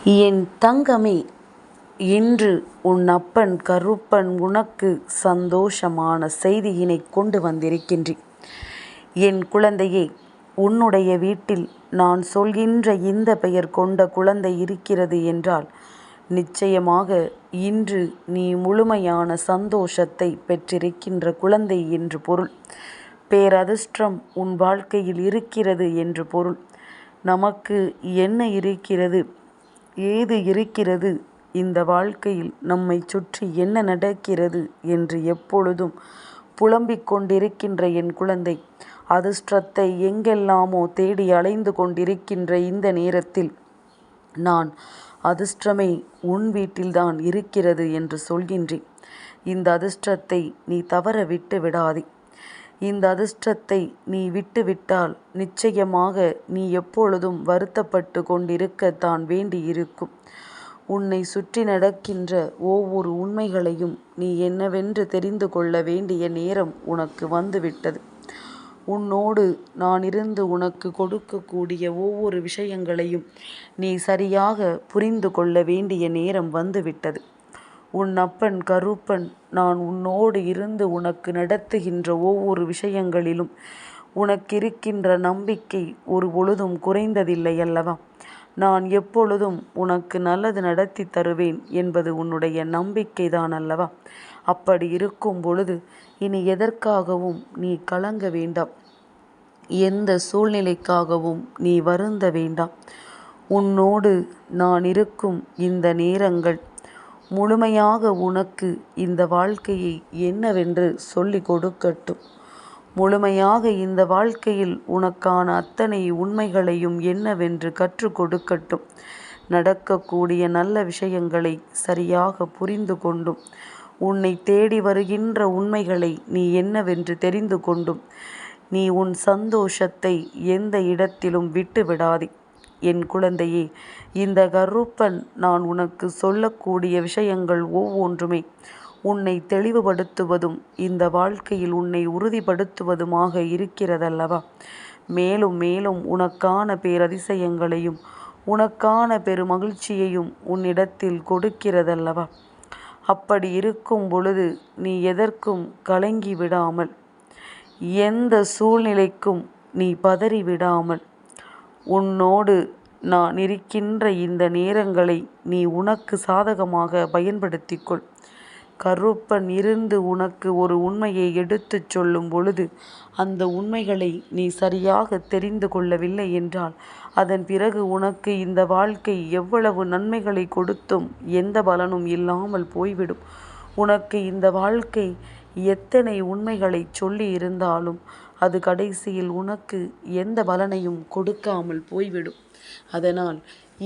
என் தங்கமே, இன்று உன் அப்பன் கருப்பன் உனக்கு சந்தோஷமான செய்தியினைக் கொண்டு வந்திருக்கின்றேன். என் குழந்தையே, உன்னுடைய வீட்டில் நான் சொல்கின்ற இந்த பெயர் கொண்ட குழந்தை இருக்கிறது என்றால் நிச்சயமாக இன்று நீ முழுமையான சந்தோஷத்தை பெற்றிருக்கின்ற குழந்தை என்று பொருள். பேரதிர்ஷ்டம் உன் வாழ்க்கையில் இருக்கிறது என்று பொருள். நமக்கு என்ன இருக்கிறது, ஏது இருக்கிறது, இந்த வாழ்க்கையில் நம்மை சுற்றி என்ன நடக்கிறது என்று எப்பொழுதும் புலம்பிக் கொண்டிருக்கின்ற என் குழந்தை, அதிர்ஷ்டத்தை எங்கெல்லாமோ தேடி அலைந்து கொண்டிருக்கின்ற இந்த நேரத்தில் நான் அதிர்ஷ்டமே உன் வீட்டில்தான் இருக்கிறது என்று சொல்கின்றேன். இந்த அதிர்ஷ்டத்தை நீ தவற விட்டு விடாதே. இந்த அதிர்ஷ்டத்தை நீ விட்டுவிட்டால் நிச்சயமாக நீ எப்பொழுதும் வருத்தப்பட்டு கொண்டிருக்கத்தான் வேண்டியிருக்கும். உன்னை சுற்றி நடக்கின்ற ஒவ்வொரு உண்மைகளையும் நீ என்னவென்று தெரிந்து கொள்ள வேண்டிய நேரம் உனக்கு வந்துவிட்டது. உன்னோடு நான் இருந்து உனக்கு கொடுக்கக்கூடிய ஒவ்வொரு விஷயங்களையும் நீ சரியாக புரிந்து கொள்ள வேண்டிய நேரம் வந்துவிட்டது. உன் அப்பன் கருப்பன் நான் உன்னோடு இருந்து உனக்கு நடத்துகின்ற ஒவ்வொரு விஷயங்களிலும் உனக்கிருக்கின்ற நம்பிக்கை ஒரு பொழுதும் குறைந்ததில்லை அல்லவா? நான் எப்பொழுதும் உனக்கு நல்லது நடத்தி தருவேன் என்பது உன்னுடைய நம்பிக்கைதான் அல்லவா? அப்படி இருக்கும் பொழுது இனி எதற்காகவும் நீ கலங்க வேண்டாம். எந்த சூழ்நிலைக்காகவும் நீ வருந்த வேண்டாம். உன்னோடு நான் இருக்கும் இந்த நேரங்கள் முழுமையாக உனக்கு இந்த வாழ்க்கையை என்னவென்று சொல்லிக் கொடுக்கட்டும். முழுமையாக இந்த வாழ்க்கையில் உனக்கான அத்தனை உண்மைகளையும் என்னவென்று கற்றுக் கொடுக்கட்டும். நடக்கக்கூடிய நல்ல விஷயங்களை சரியாக புரிந்து கொண்டும் உன்னை தேடி வருகின்ற உண்மைகளை நீ என்னவென்று தெரிந்து கொண்டும் நீ உன் சந்தோஷத்தை எந்த இடத்திலும் விட்டு விடாதே. என் குழந்தையே, இந்த கருப்பன் நான் உனக்கு சொல்லக்கூடிய விஷயங்கள் ஒவ்வொன்றுமே உன்னை தெளிவுபடுத்துவதும் இந்த வாழ்க்கையில் உன்னை உறுதிப்படுத்துவதுமாக இருக்கிறதல்லவா? மேலும் மேலும் உனக்கான பேரதிசயங்களையும் உனக்கான பெருமகிழ்ச்சியையும் உன்னிடத்தில் கொடுக்கிறதல்லவா? அப்படி இருக்கும் பொழுது நீ எதற்கும் கலங்கி விடாமல், எந்த சூழ்நிலைக்கும் நீ பதறிவிடாமல், உன்னோடு நான் இருக்கின்ற இந்த நேரங்களை நீ உனக்கு சாதகமாக பயன்படுத்திக்கொள். கருப்பன் இருந்து உனக்கு ஒரு உண்மையை எடுத்துச் சொல்லும் பொழுது அந்த உண்மைகளை நீ சரியாக தெரிந்து கொள்ளவில்லை என்றால் அதன் பிறகு உனக்கு இந்த வாழ்க்கை எவ்வளவு நன்மைகளை கொடுத்தும் எந்த பலனும் இல்லாமல் போய்விடும். உனக்கு இந்த வாழ்க்கை எத்தனை உண்மைகளை சொல்லி இருந்தாலும் அது கடைசியில் உனக்கு எந்த பலனையும் கொடுக்காமல் போய்விடும். அதனால்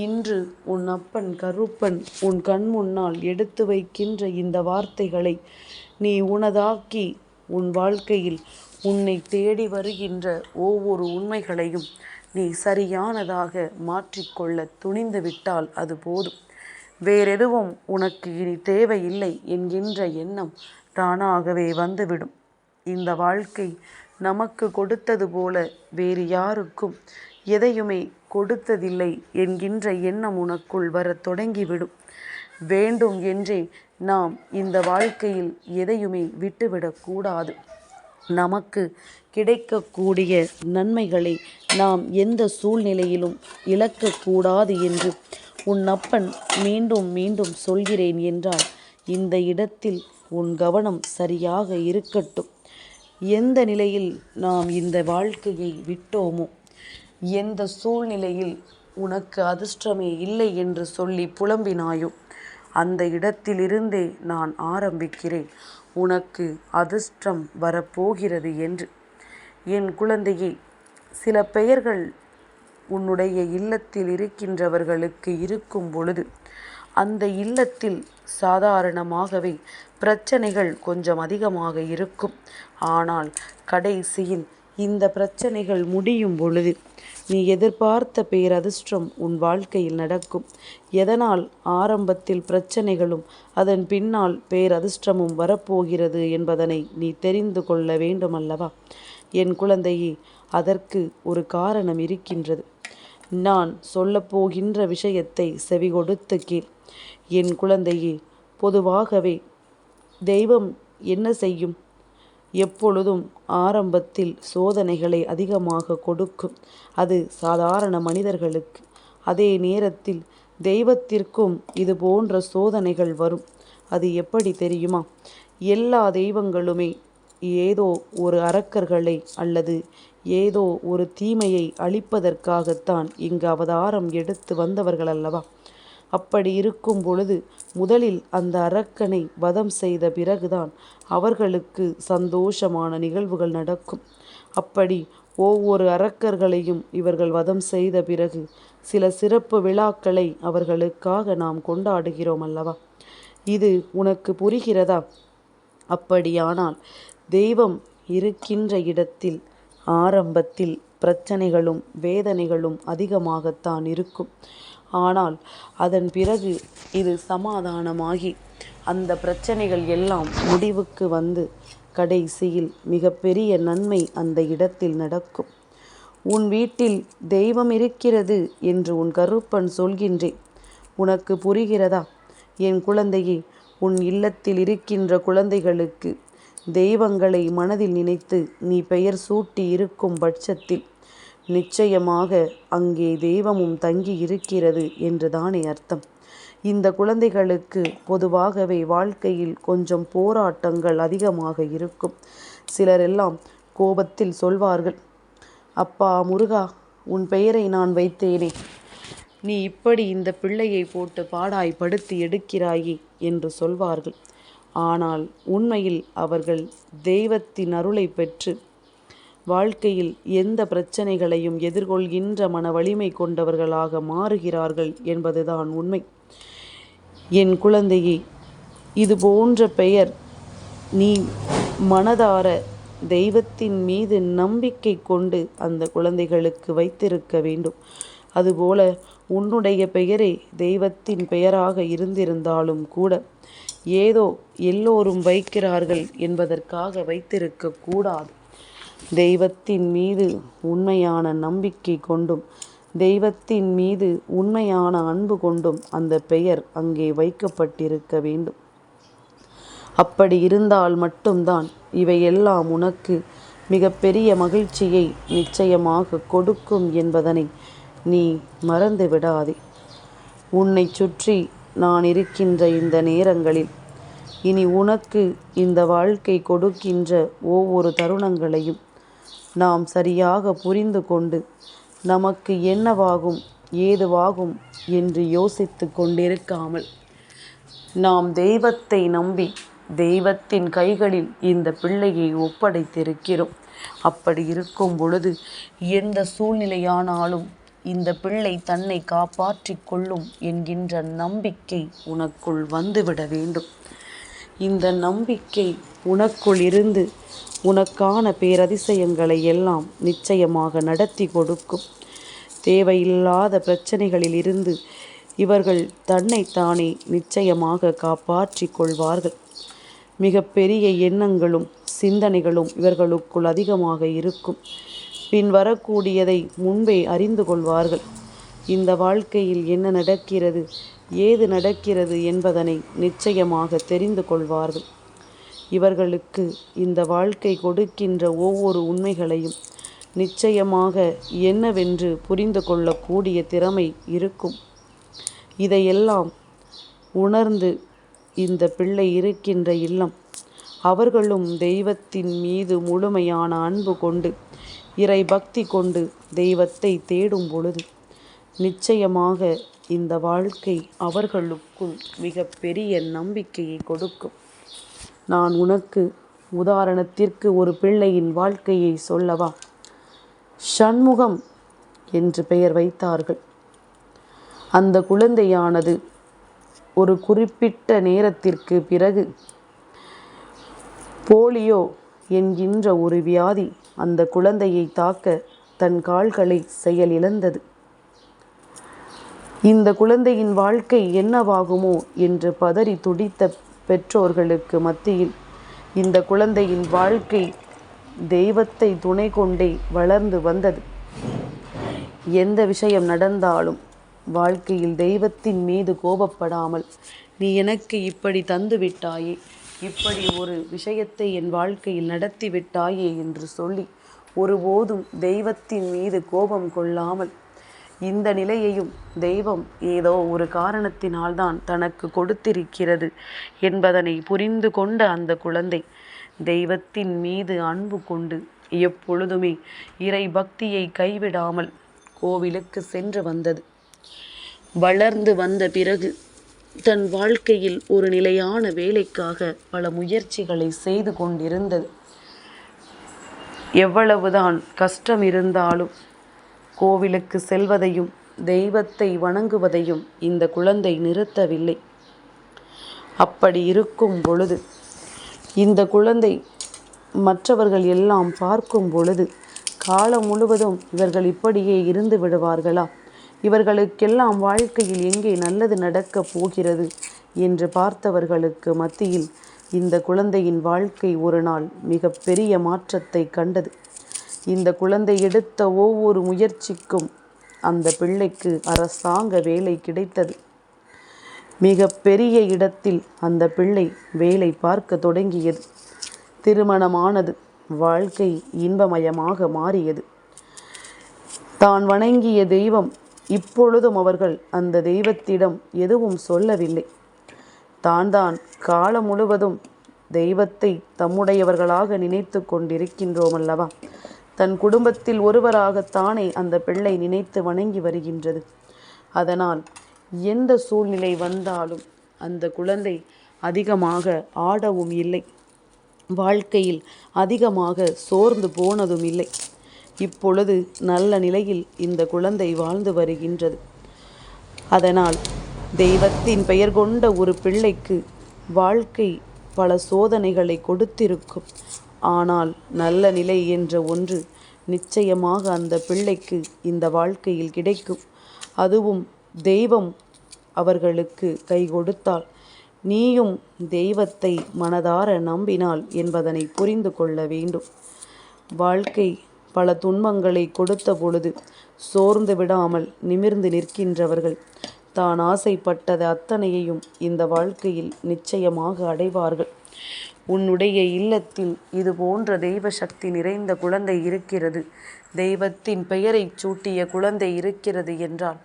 இன்று உன் அப்பன் கருப்பன் உன் கண் முன்னால் எடுத்து வைக்கின்ற இந்த வார்த்தைகளை நீ உனதாக்கி உன் வாழ்க்கையில் உன்னை தேடி வருகின்ற ஒவ்வொரு உண்மைகளையும் நீ சரியானதாக மாற்றிக்கொள்ள துணிந்து விட்டால் அது போதும். வேறெதுவும் உனக்கு இனி தேவையில்லை என்கின்ற எண்ணம் தானாகவே வந்துவிடும். இந்த வாழ்க்கை நமக்கு கொடுத்தது போல வேறு யாருக்கும் எதையுமே கொடுத்ததில்லை என்கின்ற எண்ணம் உனக்குள் வரத் தொடங்கிவிடும். வேண்டும் என்றே நாம் இந்த வாழ்க்கையில் எதையுமே விட்டுவிடக்கூடாது. நமக்கு கிடைக்கக்கூடிய நன்மைகளை நாம் எந்த சூழ்நிலையிலும் இழக்கக்கூடாது என்று உன் அப்பன் மீண்டும் மீண்டும் சொல்கிறேன் என்றால் இந்த இடத்தில் உன் கவனம் சரியாக இருக்கட்டும். எந்த நிலையில் நாம் இந்த வாழ்க்கையை விட்டோமோ, எந்த சூழ்நிலையில் உனக்கு அதிர்ஷ்டமே இல்லை என்று சொல்லி புலம்பினாயோ அந்த இடத்திலிருந்தே நான் ஆரம்பிக்கிறேன் உனக்கு அதிர்ஷ்டம் வரப்போகிறது என்று. என் குழந்தையே, சில பெயர்கள் உன்னுடைய இல்லத்தில் இருக்கின்றவர்களுக்கு இருக்கும் பொழுது அந்த இல்லத்தில் சாதாரணமாகவே பிரச்சனைகள் கொஞ்சம் அதிகமாக இருக்கும். ஆனால் கடைசியில் இந்த பிரச்சனைகள் முடியும் பொழுது நீ எதிர்பார்த்த பேரதிர்ஷ்டம் உன் வாழ்க்கையில் நடக்கும். எதனால் ஆரம்பத்தில் பிரச்சனைகளும் அதன் பின்னால் பேரதிர்ஷ்டமும் வரப்போகிறது என்பதனை நீ தெரிந்து கொள்ள வேண்டுமல்லவா? என் குழந்தையே, அதற்கு ஒரு காரணம் இருக்கின்றது. நான் சொல்லப்போகின்ற விஷயத்தை செவிகொடுத்து கேள். என் குழந்தையே, பொதுவாகவே தெய்வம் என்ன செய்யும்? எப்பொழுதும் ஆரம்பத்தில் சோதனைகளை அதிகமாக கொடுக்கும். அது சாதாரண மனிதர்களுக்கு. அதே நேரத்தில் தெய்வத்திற்கும் இது போன்ற சோதனைகள் வரும். அது எப்படி தெரியுமா? எல்லா தெய்வங்களுமே ஏதோ ஒரு அரக்கர்களை அல்லது ஏதோ ஒரு தீமையை அழிப்பதற்காகத்தான் இங்கு அவதாரம் எடுத்து வந்தவர்கள் அல்லவா? அப்படி இருக்கும் பொழுது முதலில் அந்த அரக்கனை வதம் செய்த பிறகுதான் அவர்களுக்கு சந்தோஷமான நிகழ்வுகள் நடக்கும். அப்படி ஒவ்வொரு அரக்கர்களையும் இவர்கள் வதம் செய்த பிறகு சில சிறப்பு விழாக்களை அவர்களுக்காக நாம் கொண்டாடுகிறோம் அல்லவா? இது உனக்கு புரிகிறதா? அப்படியானால் தெய்வம் இருக்கின்ற இடத்தில் ஆரம்பத்தில் பிரச்சனைகளும் வேதனைகளும் அதிகமாகத்தான் இருக்கும். ஆனால் அதன் பிறகு இது சமாதானமாகி அந்த பிரச்சனைகள் எல்லாம் முடிவுக்கு வந்து கடைசியில் மிகப்பெரிய நன்மை அந்த இடத்தில் நடக்கும். உன் வீட்டில் தெய்வம் இருக்கிறது என்று உன் கருப்பன் சொல்கின்றேன். உனக்கு புரிகிறதா? என் குழந்தையே, உன் இல்லத்தில் இருக்கின்ற குழந்தைகளுக்கு தெய்வங்களை மனதில் நினைத்து நீ பெயர் சூட்டி இருக்கும் பட்சத்தில் நிச்சயமாக அங்கே தெய்வமும் தங்கி இருக்கிறது என்றுதானே அர்த்தம். இந்த குழந்தைகளுக்கு பொதுவாகவே வாழ்க்கையில் கொஞ்சம் போராட்டங்கள் அதிகமாக இருக்கும். சிலரெல்லாம் கோபத்தில் சொல்வார்கள், அப்பா முருகா, உன் பெயரை நான் வைத்தேனே, நீ இப்படி இந்த பிள்ளையை போட்டு பாடாய் படுத்தி எடுக்கிறாயே என்று சொல்வார்கள். ஆனால் உண்மையில் அவர்கள் தெய்வத்தின் அருளை பெற்று வாழ்க்கையில் எந்த பிரச்சனைகளையும் எதிர்கொள்கின்ற மன வலிமை கொண்டவர்களாக மாறுகிறார்கள் என்பதுதான் உண்மை. என் குழந்தையே, இது போன்ற பெயர் நீ மனதார தெய்வத்தின் மீது நம்பிக்கை கொண்டு அந்த குழந்தைகளுக்கு வைத்திருக்க வேண்டும். அதுபோல உன்னுடைய பெயரே தெய்வத்தின் பெயராக இருந்திருந்தாலும் கூட ஏதோ எல்லோரும் வைக்கிறார்கள் என்பதற்காக வைத்திருக்க கூடாது. தெய்வத்தின் மீது உண்மையான நம்பிக்கை கொண்டும் தெய்வத்தின் மீது உண்மையான அன்பு கொண்டும் அந்த பெயர் அங்கே வைக்கப்பட்டிருக்க வேண்டும். அப்படி இருந்தால் மட்டும்தான் இவையெல்லாம் உனக்கு மிகப்பெரிய மகிழ்ச்சியை நிச்சயமாக கொடுக்கும் என்பதனை நீ மறந்து விடாதே. உன்னை சுற்றி நான் இருக்கின்ற இந்த நேரங்களில் இனி உனக்கு இந்த வாழ்க்கை கொடுக்கின்ற ஒவ்வொரு தருணங்களையும் நாம் சரியாக புரிந்து கொண்டு நமக்கு என்னவாகும் ஏதுவாகும் என்று யோசித்து கொண்டிருக்காமல் நாம் தெய்வத்தை நம்பி தெய்வத்தின் கைகளில் இந்த பிள்ளையை ஒப்படைத்திருக்கிறோம். அப்படி இருக்கும் பொழுது எந்த சூழ்நிலையானாலும் இந்த பிள்ளை தன்னை காப்பாற்றி கொள்ளும் என்கின்ற நம்பிக்கை உனக்குள் வந்துவிட வேண்டும். இந்த நம்பிக்கை உனக்குள் இருந்து உனக்கான பேரதிசயங்களை எல்லாம் நிச்சயமாக நடத்தி கொடுக்கும். தேவையில்லாத பிரச்சனைகளில் இருந்து இவர்கள் தன்னைத்தானே நிச்சயமாக காப்பாற்றி கொள்வார்கள். மிகப்பெரிய எண்ணங்களும் சிந்தனைகளும் இவர்களுக்குள் அதிகமாக இருக்கும். பின் வரக்கூடியதை முன்பே அறிந்து கொள்வார்கள். இந்த வாழ்க்கையில் என்ன நடக்கிறது ஏது நடக்கிறது என்பதனை நிச்சயமாக தெரிந்து கொள்வார்கள். இவர்களுக்கு இந்த வாழ்க்கை கொடுக்கின்ற ஒவ்வொரு உண்மைகளையும் நிச்சயமாக என்னவென்று புரிந்து கொள்ளக்கூடிய திறமை இருக்கும். இதையெல்லாம் உணர்ந்து இந்த பிள்ளை இருக்கின்ற இல்லம் அவர்களும் தெய்வத்தின் மீது முழுமையான அன்பு கொண்டு இறை பக்தி கொண்டு தெய்வத்தை தேடும் பொழுது நிச்சயமாக இந்த வாழ்க்கை அவர்களுக்கும் மிக பெரிய நம்பிக்கையை கொடுக்கும். நான் உனக்கு உதாரணத்திற்கு ஒரு பிள்ளையின் வாழ்க்கையை சொல்லவா? சண்முகம் என்று பெயர் வைத்தார்கள். அந்த குழந்தையானது ஒரு குறிப்பிட்ட நேரத்திற்கு பிறகு போலியோ என்கின்ற ஒரு வியாதி அந்த குழந்தையை தாக்க தன் கால்களை செயலிழந்தது. இந்த குழந்தையின் வாழ்க்கை என்னவாகுமோ என்று பதறி துடித்த பெற்றோர்களுக்கு மத்தியில் இந்த குழந்தையின் வாழ்க்கை தெய்வத்தை துணை கொண்டே வளர்ந்து வந்தது. எந்த விஷயம் நடந்தாலும் வாழ்க்கையில் தெய்வத்தின் மீது கோபப்படாமல், நீ எனக்கு இப்படி தந்து விட்டாயே, இப்படி ஒரு விஷயத்தை என் வாழ்க்கையில் நடத்தி விட்டாயே என்று சொல்லி ஒருபோதும் தெய்வத்தின் மீது கோபம் கொள்ளாமல், இந்த நிலையையும் தெய்வம் ஏதோ ஒரு காரணத்தினால்தான் தனக்கு கொடுத்திருக்கிறது என்பதனை புரிந்து கொண்ட அந்த குழந்தை தெய்வத்தின் மீது அன்பு கொண்டு எப்பொழுதுமே இறை பக்தியை கைவிடாமல் கோவிலுக்கு சென்று வந்தது. வளர்ந்து வந்த பிறகு தன் வாழ்க்கையில் ஒரு நிலையான வேலைக்காக பல முயற்சிகளை செய்து கொண்டிருந்தது. எவ்வளவுதான் கஷ்டம் இருந்தாலும் கோவிலுக்கு செல்வதையும் தெய்வத்தை வணங்குவதையும் இந்த குழந்தை நிறுத்தவில்லை. அப்படி இருக்கும் பொழுது இந்த குழந்தை மற்றவர்கள் எல்லாம் பார்க்கும் பொழுது, காலம் முழுவதும் இவர்கள் இப்படியே இருந்து விடுவார்களா, இவர்களுக்கெல்லாம் வாழ்க்கையில் எங்கே நல்லது நடக்கப் போகிறது என்று பார்த்தவர்களுக்கு மத்தியில் இந்த குழந்தையின் வாழ்க்கை ஒரு நாள் மிக பெரிய மாற்றத்தை கண்டது. இந்த குழந்தை எடுத்த ஒவ்வொரு முயற்சிக்கும் அந்த பிள்ளைக்கு அரசாங்க வேலை கிடைத்தது. மிக பெரிய இடத்தில் அந்த பிள்ளை வேலை பார்க்க தொடங்கியது. திருமணமானது. வாழ்க்கை இன்பமயமாக மாறியது. தான் வணங்கிய தெய்வம் இப்பொழுதும் அவர்கள் அந்த தெய்வத்திடம் எதுவும் சொல்லவில்லை. தான் காலம் முழுவதும் தெய்வத்தை தம்முடையவர்களாக நினைத்து கொண்டிருக்கின்றோம் அல்லவா. தன் குடும்பத்தில் ஒருவராகத்தானே அந்த பிள்ளை நினைத்து வணங்கி வருகின்றது. அதனால் எந்த சூழ்நிலை வந்தாலும் அந்த குழந்தை அதிகமாக ஆடவும் இல்லை, வாழ்க்கையில் அதிகமாக சோர்ந்து போனதும் இல்லை. இப்பொழுது நல்ல நிலையில் இந்த குழந்தை வாழ்ந்து வருகின்றது. அதனால் தெய்வத்தின் பெயர் கொண்ட ஒரு பிள்ளைக்கு வாழ்க்கை பல சோதனைகளை கொடுத்திருக்கும். ஆனால் நல்ல நிலை என்ற ஒன்று நிச்சயமாக அந்த பிள்ளைக்கு இந்த வாழ்க்கையில் கிடைக்கும். அதுவும் தெய்வம் அவர்களுக்கு கை கொடுத்தால், நீயும் தெய்வத்தை மனதார நம்பினாள் என்பதனை புரிந்து கொள்ள வேண்டும். வாழ்க்கை பல துன்பங்களை கொடுத்த பொழுது சோர்ந்து விடாமல் நிமிர்ந்து நிற்கின்றவர்கள் தான் ஆசைப்பட்டது அத்தனையையும் இந்த வாழ்க்கையில் நிச்சயமாக அடைவார்கள். உன்னுடைய இல்லத்தில் இது போன்ற தெய்வ சக்தி நிறைந்த குழந்தை இருக்கிறது, தெய்வத்தின் பெயரை சூட்டிய குழந்தை இருக்கிறது என்றால்,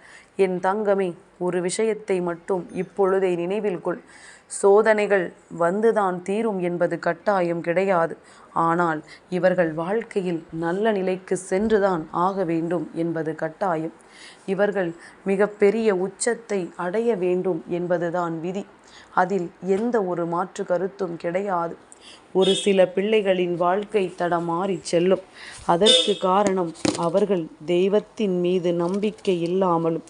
என் தங்கமே, ஒரு விஷயத்தை மட்டும் இப்பொழுதே நினைவில் கொள். சோதனைகள் வந்துதான் தீரும் என்பது கட்டாயம் கிடையாது. ஆனால் இவர்கள் வாழ்க்கையில் நல்ல நிலைக்கு சென்றுதான் ஆக வேண்டும் என்பது கட்டாயம். இவர்கள் மிக பெரிய உச்சத்தை அடைய வேண்டும் என்பதுதான் விதி. அதில் எந்த ஒரு மாற்று கருத்தும் கிடையாது. ஒரு சில பிள்ளைகளின் வாழ்க்கை தடமாறி செல்லும். அதற்கு காரணம் அவர்கள் தெய்வத்தின் மீது நம்பிக்கை இல்லாமலும்,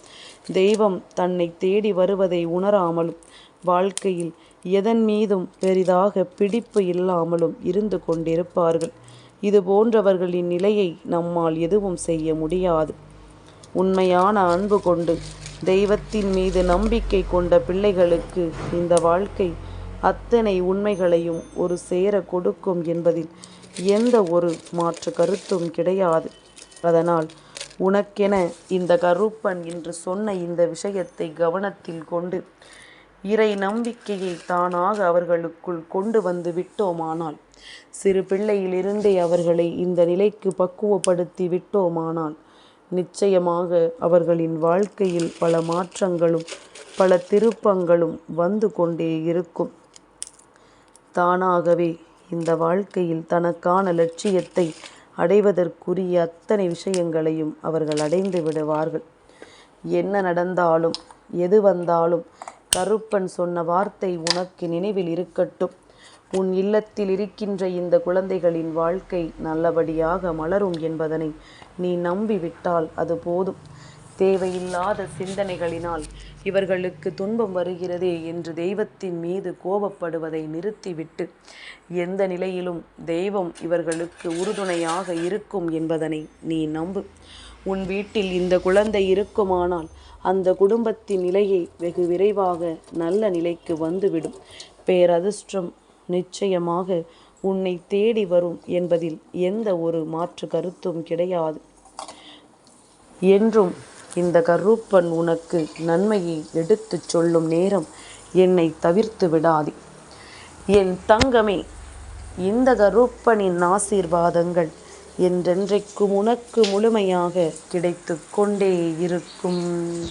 தெய்வம் தன்னை தேடி வருவதை உணராமலும், வாழ்க்கையில் எதன் மீதும் பெரிதாக பிடிப்பு இல்லாமலும் இருந்து கொண்டிருப்பார்கள். இது போன்றவர்களின் நிலையை நம்மால் எதுவும் செய்ய முடியாது. உண்மையான அன்பு கொண்டு தெய்வத்தின் மீது நம்பிக்கை கொண்ட பிள்ளைகளுக்கு இந்த வாழ்க்கை அத்தனை உண்மைகளையும் ஒரு சேர கொடுக்கும் என்பதில் எந்த ஒரு மாற்று கருத்தும் கிடையாது. அதனால் உனக்கென இந்த கருப்பன் என்று சொன்ன இந்த விஷயத்தை கவனத்தில் கொண்டு இறை நம்பிக்கையை தானாக அவர்களுக்குள் கொண்டு வந்து விட்டோமானால், சிறு பிள்ளையிலிருந்தே அவர்களை இந்த நிலைக்கு பக்குவப்படுத்தி விட்டோமானால், நிச்சயமாக அவர்களின் வாழ்க்கையில் பல மாற்றங்களும் பல திருப்பங்களும் வந்து கொண்டே இருக்கும். தானாகவே இந்த வாழ்க்கையில் தனக்கான லட்சியத்தை அடைவதற்குரிய அத்தனை விஷயங்களையும் அவர்கள் அடைந்து விடுவார்கள். என்ன நடந்தாலும் எது வந்தாலும் கருப்பன் சொன்ன வார்த்தை உனக்கு நினைவில் இருக்கட்டும். உன் இல்லத்தில் இருக்கின்ற இந்த குழந்தைகளின் வாழ்க்கை நல்லபடியாக மலரும் என்பதனை நீ நம்பிவிட்டால் அது போதும். தேவையில்லாத சிந்தனைகளினால் இவர்களுக்கு துன்பம் வருகிறதே என்று தெய்வத்தின் மீது கோபப்படுவதை நிறுத்திவிட்டு, எந்த நிலையிலும் தெய்வம் இவர்களுக்கு உறுதுணையாக இருக்கும் என்பதனை நீ நம்பு. உன் வீட்டில் இந்த குழந்தை இருக்குமானால் அந்த குடும்பத்தின் நிலையை வெகு விரைவாக நல்ல நிலைக்கு வந்துவிடும். பேரதிர்ஷ்டம் நிச்சயமாக உன்னை தேடி வரும் என்பதில் எந்த ஒரு மாற்று கருத்தும் கிடையாது. என்றும் இந்த கருப்பன் உனக்கு நன்மையை எடுத்துச் சொல்லும் நேரம் என்னை தவிர்த்து விடாதே. என் தங்கமே, இந்த கருப்பனின் ஆசீர்வாதங்கள் என்றென்றைக்கும் உனக்கு முழுமையாக கிடைத்து கொண்டே இருக்கும்.